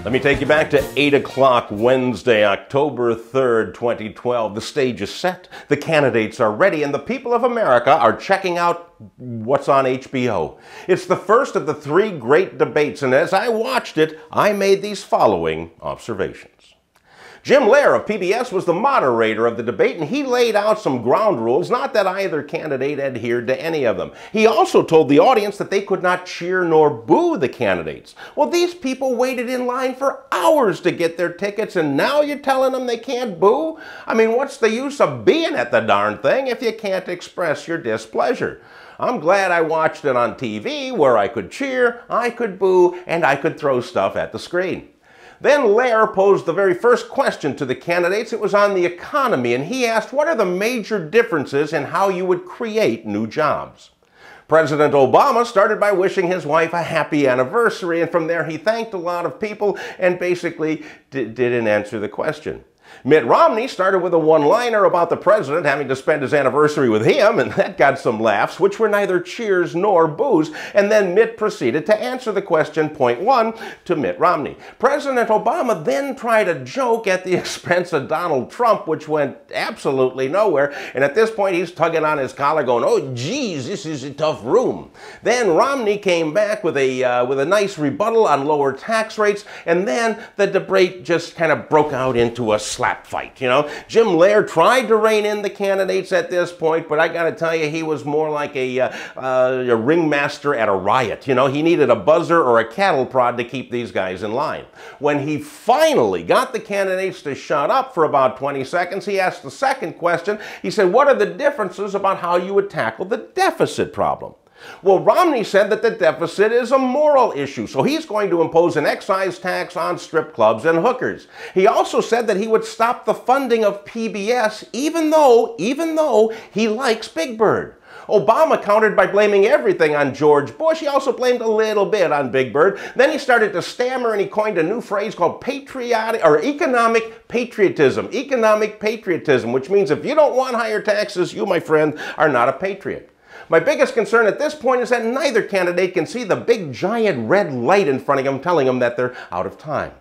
Let me take you back to 8 o'clock Wednesday, October 3rd, 2012. The stage is set, the candidates are ready, and the people of America are checking out what's on HBO. It's the first of the three great debates, and as I watched it, I made these following observations. Jim Lehrer of PBS was the moderator of the debate, and he laid out some ground rules, not that either candidate adhered to any of them. He also told the audience that they could not cheer nor boo the candidates. Well, these people waited in line for hours to get their tickets, and now you're telling them they can't boo? I mean, what's the use of being at the darn thing if you can't express your displeasure? I'm glad I watched it on TV, where I could cheer, I could boo, and I could throw stuff at the screen. Then Lehrer posed the very first question to the candidates. It was on the economy, and he asked, what are the major differences in how you would create new jobs? President Obama started by wishing his wife a happy anniversary, and from there he thanked a lot of people and basically didn't answer the question. Mitt Romney started with a one-liner about the president having to spend his anniversary with him, and that got some laughs, which were neither cheers nor boos, and then Mitt proceeded to answer the question, point one, to Mitt Romney. President Obama then tried a joke at the expense of Donald Trump, which went absolutely nowhere, and at this point he's tugging on his collar going, oh geez, this is a tough room. Then Romney came back with a nice rebuttal on lower tax rates, and then the debate just kind of broke out into a slap fight, you know. Jim Lehrer tried to rein in the candidates at this point, but I gotta tell you, he was more like a ringmaster at a riot. You know, he needed a buzzer or a cattle prod to keep these guys in line. When he finally got the candidates to shut up for about 20 seconds, he asked the second question. He said, what are the differences about how you would tackle the deficit problem? Well, Romney said that the deficit is a moral issue, so he's going to impose an excise tax on strip clubs and hookers. He also said that he would stop the funding of PBS even though he likes Big Bird. Obama countered by blaming everything on George Bush. He also blamed a little bit on Big Bird. Then he started to stammer and he coined a new phrase called economic patriotism. Economic patriotism, which means if you don't want higher taxes, you, my friend, are not a patriot. My biggest concern at this point is that neither candidate can see the big giant red light in front of them telling them that they're out of time.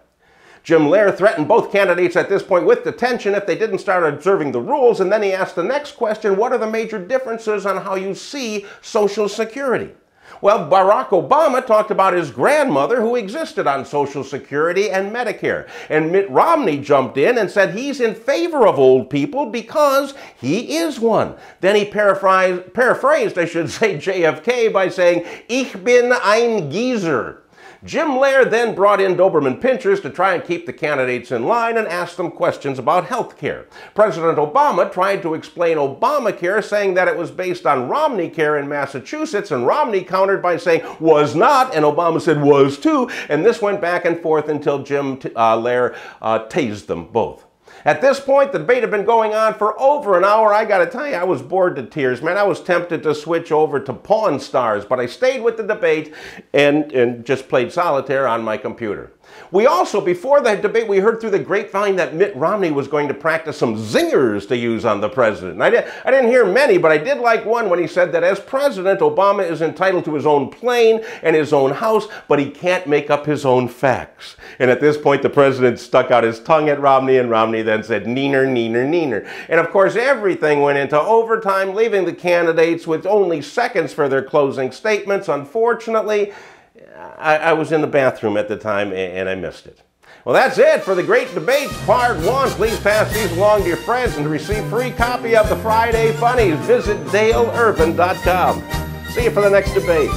Jim Lehrer threatened both candidates at this point with detention if they didn't start observing the rules, and then he asked the next question, what are the major differences on how you see Social Security? Well, Barack Obama talked about his grandmother who existed on Social Security and Medicare. And Mitt Romney jumped in and said he's in favor of old people because he is one. Then he paraphrased, I should say, JFK by saying, Ich bin ein Geezer. Jim Lehrer then brought in Doberman Pinschers to try and keep the candidates in line and asked them questions about health care. President Obama tried to explain Obamacare, saying that it was based on Romney Care in Massachusetts, and Romney countered by saying, was not, and Obama said, was too, and this went back and forth until Jim Lehrer tased them both. At this point, the debate had been going on for over an hour. I gotta tell you, I was bored to tears, man. I was tempted to switch over to Pawn Stars, but I stayed with the debate and just played solitaire on my computer. We also, before the debate, we heard through the grapevine that Mitt Romney was going to practice some zingers to use on the president. I didn't hear many, but I did like one when he said that as president, Obama is entitled to his own plane and his own house, but he can't make up his own facts. And at this point, the president stuck out his tongue at Romney, and Romney then said, neener, neener, neener. And of course, everything went into overtime, leaving the candidates with only seconds for their closing statements. Unfortunately, I was in the bathroom at the time and I missed it. Well, that's it for the Great Debates Part 1. Please pass these along to your friends, and to receive a free copy of the Friday Funnies, visit daleurban.com. See you for the next debate.